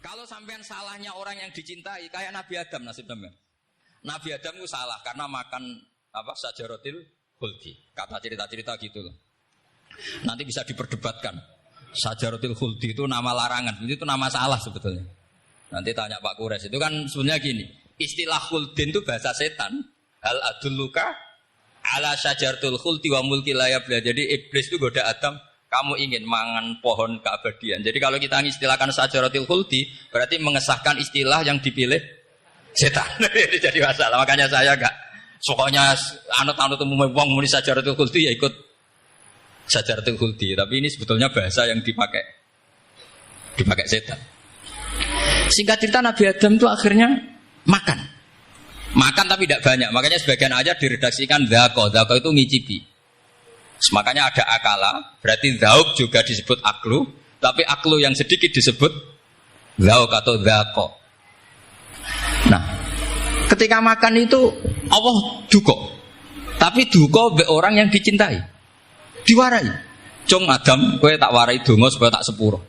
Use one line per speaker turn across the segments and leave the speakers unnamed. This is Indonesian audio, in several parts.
Kalau sampean salahnya orang yang dicintai kayak Nabi Adam nasib sampean. Nabi Adam itu salah karena makan sajaratil khuldi. Kata cerita-cerita gitu loh. Nanti bisa diperdebatkan. Sajaratil khuldi itu nama larangan, itu nama salah sebetulnya. Nanti tanya Pak Kures, itu kan sebenarnya gini. Istilah khuldin itu bahasa setan. Hal adulluka ala sajaratul khuldi wa mulki la yabla. Jadi iblis itu goda Adam, kamu ingin mangan pohon keabadian. Jadi kalau kita istilahkan sajaratil khuldi, berarti mengesahkan istilah yang dipilih setan. Ini jadi masalah. Makanya saya enggak pokoknya anut-anut umum wong muni sajaratul khuldi ya ikut sajaratul khuldi. Tapi ini sebetulnya bahasa yang dipakai setan. Singkat cerita Nabi Adam itu akhirnya makan tapi tidak banyak. Makanya sebagian aja diredaksikan dzaqo itu ngicipi. Makanya ada akala, berarti dzauk juga disebut aklu, tapi aklu yang sedikit disebut dzauk atau dzaqo. Nah, ketika makan itu Allah duko, tapi duko be orang yang dicintai, diwarai. Cung Adam, kowe tak warai donga supaya tak sepuro.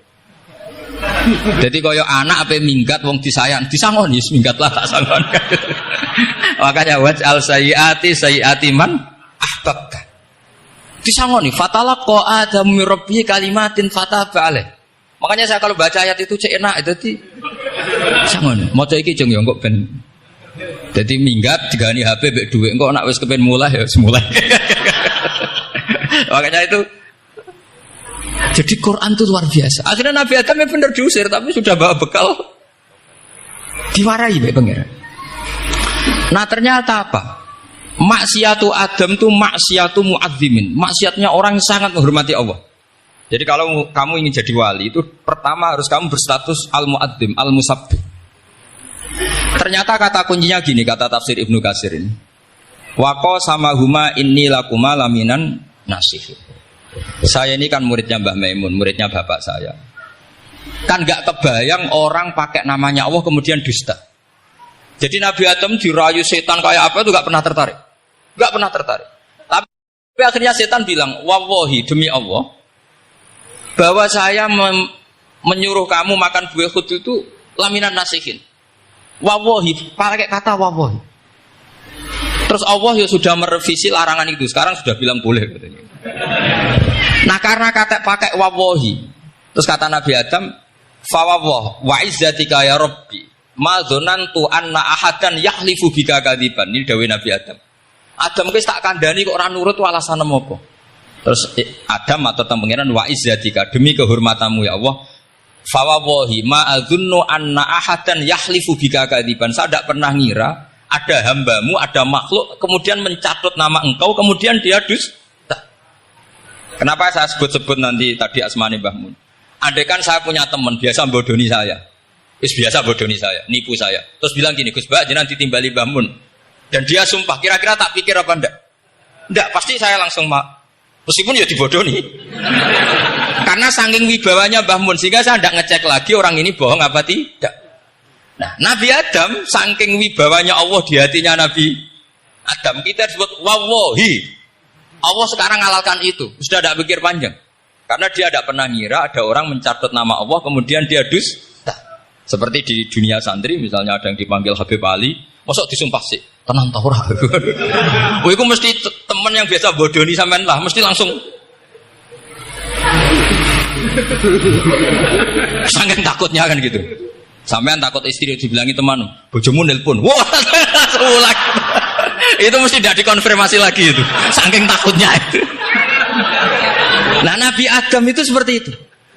Jadi kaya anak apa minggat wong disayang, disangoni minggatlah tak sangon. Makanya waj'al sayyiati man ahbabta. Disangoni fatalaqa Adam min rabbi kalimatin fataba alaih. Makanya saya kalau baca ayat itu cek enak dadi disangoni. Maca iki jeng yo engko ben dadi minggat digani HP mbek dhuwit engko nek wis kepen mulai ya semulai. Makanya itu jadi Quran itu luar biasa. Akhirnya Nabi Adam yang benar diusir, tapi sudah bawa bekal diwarai oleh pangeran. Nah ternyata apa? Maksiatu Adam itu maksiatu mu'azzimin. Maksiatnya orang yang sangat menghormati Allah. Jadi kalau kamu ingin jadi wali itu pertama harus kamu berstatus al-mu'azzim, al-musabbih. Ternyata kata kuncinya gini, kata tafsir Ibnu Katsir ini. Waqa samahuma inni lakuma laminan nasih. Saya ini kan muridnya Mbah Maimun, muridnya bapak saya. Kan gak kebayang orang pakai namanya Allah kemudian dusta. Jadi Nabi Adam dirayu setan kayak apa itu gak pernah tertarik. Gak pernah tertarik. Tapi akhirnya setan bilang, wallahi demi Allah, bahwa saya menyuruh kamu makan buah khut itu laminan nasihin. Wallahi, pakai kata wallahi. Terus Allah ya sudah merevisi larangan itu. Sekarang sudah bilang boleh katanya. Nah karena kata pakai wallahi, terus kata Nabi Adam, fawwah wa izzatika ya rabbi ma dzanantu anna ahadan yahlifu bika kadziban. Ini dawuh Nabi Adam. Adam wis tak kandhani kok ora nurut alasan apa? Terus Adam atau pengiran wa izzatika demi kehormatanmu ya Allah. Fawallahi ma adzunnu anna ahadan yahlifu bika kadziban. Saya tidak pernah ngira ada hambamu, ada makhluk kemudian mencatut nama engkau kemudian dia dusta. Kenapa saya sebut-sebut nanti tadi asmane Mbah Mun? Andai kan saya punya teman biasa bodoni saya. Biasa bodoni saya, nipu saya. Terus bilang gini, Gus Mbak jenengan ditimbali Mbah Mun. Dan dia sumpah, kira-kira tak pikir apa enggak? Enggak, pasti saya langsung meskipun ya dibodoni. Karena saking wibawanya Mbah Mun sehingga saya enggak ngecek lagi orang ini bohong apa tidak. Nah, Nabi Adam saking wibawanya Allah di hatinya Nabi Adam, kita disebut wallahi. Allah sekarang halalkan itu, sudah tidak pikir panjang. Karena dia tidak pernah ngira ada orang mencatat nama Allah kemudian dia dusta. Seperti di dunia santri misalnya ada yang dipanggil Habib Ali, mosok disumpah sih, tenang tau ora. Itu mesti teman yang biasa bodoni sampean lah, mesti langsung saking takutnya kan gitu. Sampean takut istri dibilangi teman, bojomu nelpon. Wah, langsung ulang. Itu mesti tidak dikonfirmasi lagi itu. Saking takutnya itu. Nah, Nabi Adam itu seperti itu.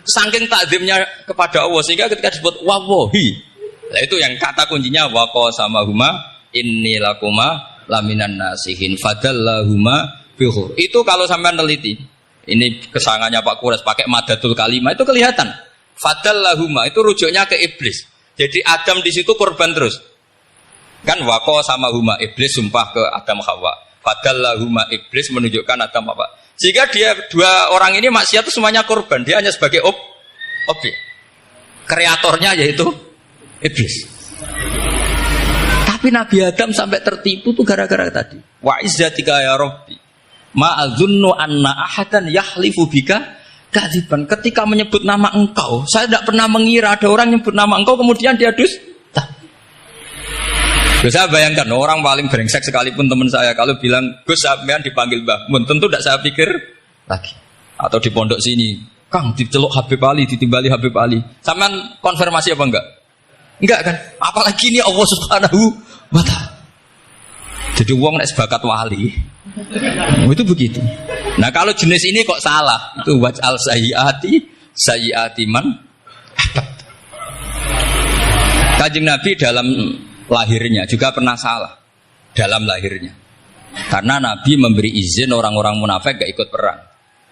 Saking takzimnya kepada Allah sehingga ketika disebut wallahi. Nah, itu yang kata kuncinya waqa samahuma inni lakuma laminan nasihin fadallahuma bihur. Itu kalau sampean teliti. Ini kesangannya Pak Kures pakai madatul kalimah itu kelihatan. Fadallahuma itu rujuknya ke iblis. Jadi Adam di situ korban terus. Kan waqo sama huma iblis sumpah ke Adam Hawa. Fadallahuma iblis menunjukkan Adam apa? Sehingga dia dua orang ini maksiat itu semuanya korban. Dia hanya sebagai objek. Kreatornya yaitu iblis. Tapi Nabi Adam sampai tertipu tuh gara-gara tadi. Wa izzatika ya Rabbi. Ma adzunnu anna ahadan yahlifu bika kadziban. Ketika menyebut nama engkau, saya tidak pernah mengira ada orang nyebut nama engkau kemudian dia dusta. Saya bayangkan orang paling brengsek sekalipun teman saya kalau bilang Gus sampean dipanggil Mbah Mun, tentu tidak saya pikir lagi. Atau di pondok sini, Kang diceluk Habib Ali, ditimbali Habib Ali. Sampean konfirmasi apa enggak? Enggak kan? Apalagi ini Allah Subhanahu wa ta'ala. Jadi wong nek sebakat wali. Itu begitu. Nah, kalau jenis ini kok salah? Itu waj'al sayyiati man. Kanjeng Nabi dalam lahirnya juga pernah salah dalam lahirnya. Karena Nabi memberi izin orang-orang munafik gak ikut perang.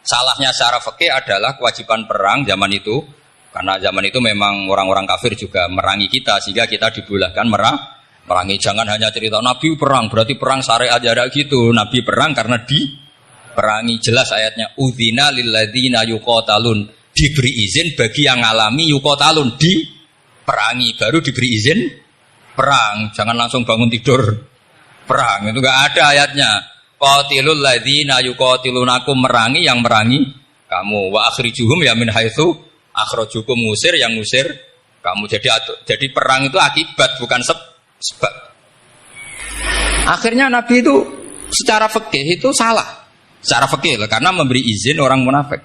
Salahnya secara fikih adalah kewajiban perang zaman itu. Karena zaman itu memang orang-orang kafir juga merangi kita sehingga kita dibolehkan merangi. Jangan hanya cerita Nabi perang berarti perang syariat ada gitu. Nabi perang karena diperangi. Jelas ayatnya udzina lilladzina yuqatalun, diberi izin bagi yang ngalami yuqatalun, diperangi baru diberi izin perang. Jangan langsung bangun tidur perang, itu enggak ada ayatnya. Qatilul ladzina yuqatilunakum, merangi yang merangi kamu. Wa akhrijuhum ya min haitsu akhrajukum, ngusir yang ngusir kamu. Jadi perang itu akibat bukan sebab. Akhirnya Nabi itu secara fikih itu salah. Secara fikih karena memberi izin orang munafik.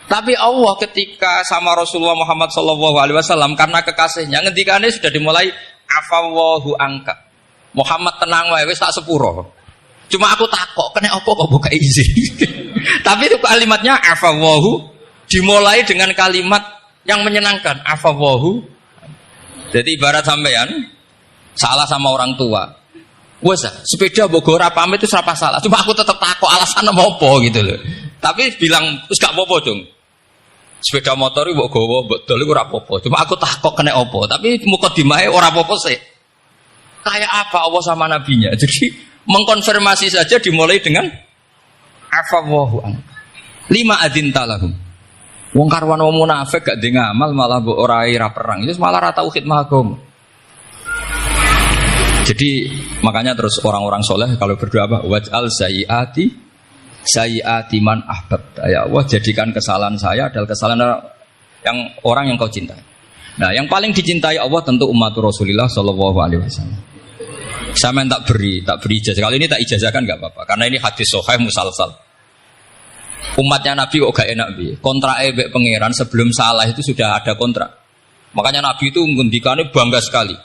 Tapi Allah ketika sama Rasulullah Muhammad SAW karena kekasihnya ngendikane sudah dimulai afawwahu angka. Muhammad tenang wae wis tak sepuro. Cuma aku takok kena apa kok buka izin. Tapi itu kalimatnya afawwahu dimulai dengan kalimat yang menyenangkan, afawwahu. Jadi ibarat sampean salah sama orang tua. Wes sepeda mbok ora pamit itu ora salah. Cuma aku tetap takok alasan apa gitu loh. Tapi bilang wis gak apa-apa, Jung. Sepeda motor iki mbok gowo, mbok dol iku ora apa-apa. Cuma aku takok kena apa. Tapi mukadimahe ora apa-apa sih. Kayak apa Allah sama nabinya. Jadi mengkonfirmasi saja dimulai dengan afawwahu an. Lima adzinta lahum. Wong karwan wong munafik gak ndek ngamal malah mbok ora perang. Itu malah ra tauhid mahagam. Jadi makanya terus orang-orang soleh kalau berdoa apa? Waj'al sayyiati man ahbab. Ya Allah, jadikan kesalahan saya adalah kesalahan orang yang kau cintai. Nah, yang paling dicintai Allah tentu umat Rasulullah sallallahu alaihi wasallam. Saya tak beri ijazah. Kali ini tak ijazahkan nggak apa-apa, karena ini hadis sahih musalsal. Umatnya Nabi kok gak enak bi. Kontrak ebek pangeran sebelum salah itu sudah ada kontrak. Makanya Nabi itu ngendikannya bangga sekali.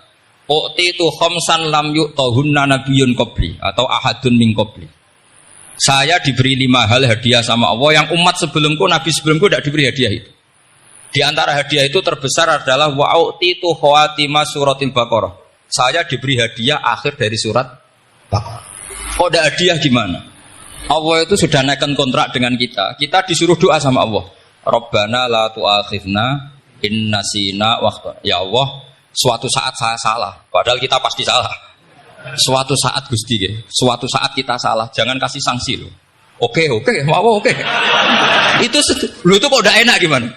U'titu khamsan lam yu'tahunna nabiyyun qabli atau ahadun min qabli. Saya diberi 5 hal hadiah sama Allah yang umat sebelumku, Nabi sebelumku tidak diberi hadiah itu. Di antara hadiah itu terbesar adalah wa'u'titu khawatimah suratil Baqarah. Saya diberi hadiah akhir dari surat Baqarah. Kok ada hadiah gimana? Allah itu sudah naikkan kontrak dengan kita. Kita disuruh doa sama Allah. Rabbana la tu'akhidna in nasina waqta. Ya Allah, suatu saat saya salah. Padahal kita pasti salah. Suatu saat Gusti, suatu saat kita salah. Jangan kasih sanksi loh. Oke, mau oke. Itu lu itu kok udah enak gimana?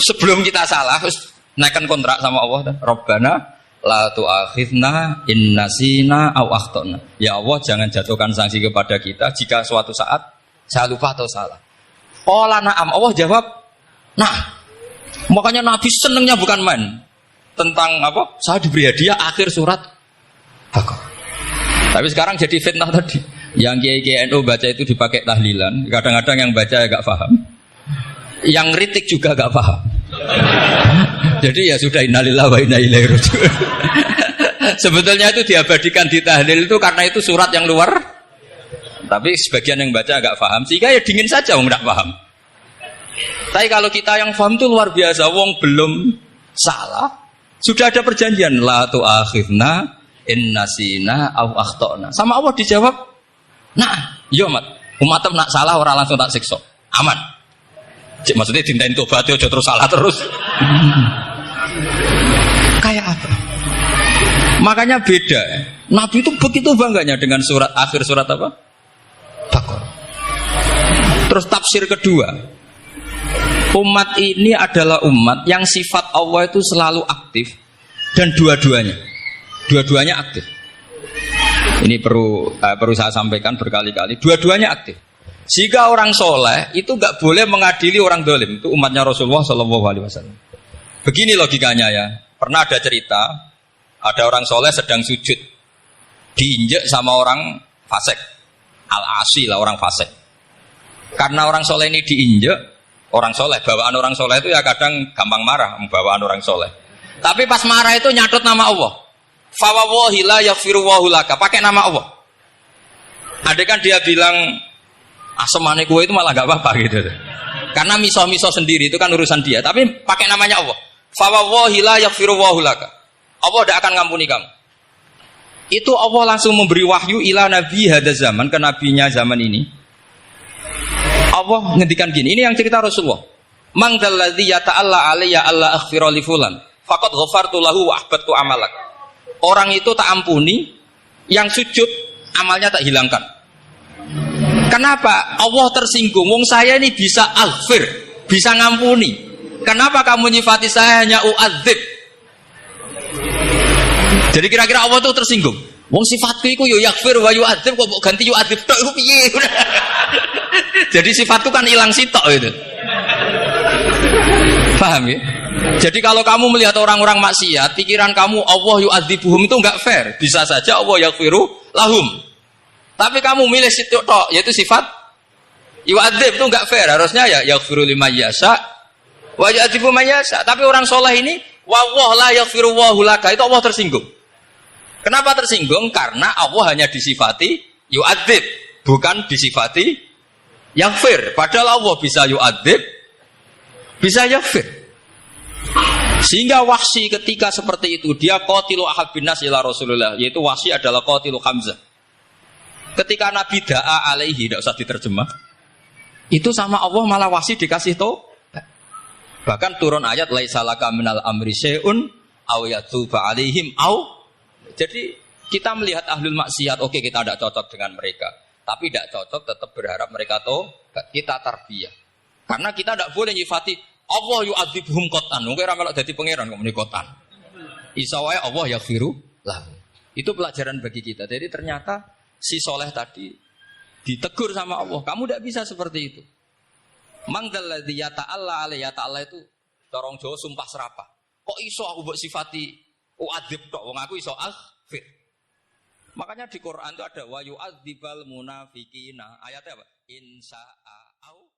Sebelum kita salah, terus naikkan kontrak sama Allah. Rabbana la tu'akhidna in nasina aw akhtana. Ya Allah, jangan jatuhkan sanksi kepada kita jika suatu saat saya lupa atau salah. Qala na'am, Allah jawab, nah. Makanya Nabi senengnya bukan main tentang apa? Saya diberi hadiah akhir surat Baqarah. Tapi sekarang jadi fitnah tadi. Yang kiai NU baca itu dipakai tahlilan, kadang-kadang yang baca agak paham. Yang kritik juga agak paham. Jadi ya sudah, innalillahi wa inna ilaihi raji'un. Sebetulnya itu diabadikan di tahlil itu karena itu surat yang luar. Tapi sebagian yang baca agak paham, sehingga ya dingin saja wong enggak paham. Tapi kalau kita yang paham itu luar biasa, wong belum salah, sudah ada perjanjian la tu'akhidna in nasina aw akhtana. Sama Allah dijawab, nah, yo umat nak salah orang langsung tak siksa. Aman. Maksudnya dintain tobat aja terus salah terus. Kayak apa? Makanya beda. Nabi itu begitu bangganya dengan surat akhir surat apa? Baqarah. Terus tafsir kedua, umat ini adalah umat yang sifat Allah itu selalu aktif dan dua-duanya aktif. Ini perlu saya sampaikan berkali-kali. Dua-duanya aktif. Jika orang soleh itu nggak boleh mengadili orang dolim. Itu umatnya Rasulullah Shallallahu Alaihi Wasallam. Begini logikanya ya. Pernah ada cerita, ada orang soleh sedang sujud, diinjek sama orang fasik, al-asi lah orang fasik. Karena orang soleh ini diinjek, orang soleh, bawaan orang soleh itu ya kadang gampang marah, bawaan orang soleh. Tapi pas marah itu nyatut nama Allah. Fawawahi la yaghfirullahu laka, pakai nama Allah. Ada kan dia bilang asemane kue itu malah gak apa-apa gitu. Karena miso-miso sendiri itu kan urusan dia. Tapi pakai namanya Allah. Fawawahi la yaghfirullahu laka. Allah tidak akan ngampuni kamu. Itu Allah langsung memberi wahyu ila nabi hada zaman, ke nabinya zaman ini. Allah ngendikan gini. Ini yang cerita Rasulullah. Man dzalladzi yata'alla alayya alla aghfira li fulan faqad ghafartu lahu wa ahbattu amalak. Orang itu tak ampuni, yang sujud amalnya tak hilangkan. Kenapa? Allah tersinggung. Wong saya ini bisa aghfir, bisa ngampuni. Kenapa kamu nyifati saya hanya u'adzib? Jadi kira-kira Allah itu tersinggung. Wong sifatku itu yo yaghfir wa yu'adzib, kok ganti yu'adzib tok iku piye? Jadi sifatku kan hilang sitok itu. Paham ya? Jadi kalau kamu melihat orang-orang maksiat, pikiran kamu Allah yu'adzibuhum itu enggak fair. Bisa saja Allah yaghfiru lahum. Tapi kamu milih situ tok, yaitu sifat yu'adzib itu enggak fair. Harusnya ya yaghfiru liman yasha wa yu'adzibu man yasha. Tapi orang soleh ini wallahu la yaghfiru wallahu laka, itu Allah tersinggung. Kenapa tersinggung? Karena Allah hanya disifati yu'adzib, bukan disifati yaghfir. Padahal Allah bisa yu'adzib, bisa yaghfir. Sehingga Wahsy ketika seperti itu, dia qatilu ahad bin nas ila Rasulullah, yaitu Wahsy adalah qatilu Hamzah. Ketika Nabi da'a alaihi, tidak usah diterjemah, itu sama Allah malah Wahsy dikasih tahu. Bahkan turun ayat laisa laka minal amri syai'un aw yatuba alaihim aw. Jadi kita melihat ahlul maksiat, oke kita tidak cocok dengan mereka, tapi tidak cocok tetap berharap mereka tobat. Kita tarbiyah. Karena kita tidak boleh nyifati Allah yu'adzibhum qatan. Mungkin ora melok dadi pangeran kok muni qatan. Isa wae Allah yaghfiru lahu. Itu pelajaran bagi kita. Jadi ternyata si soleh tadi ditegur sama Allah. Kamu tidak bisa seperti itu. Mangdalladzi yata'alla alayya ta'ala itu corong Jawa sumpah serapah. Kok iso aku mbok sifati u'adzib tok wong aku iso aghfir. Makanya di Quran itu ada wa yu'adzibal munafiqina. Ayatnya apa? Insya'a au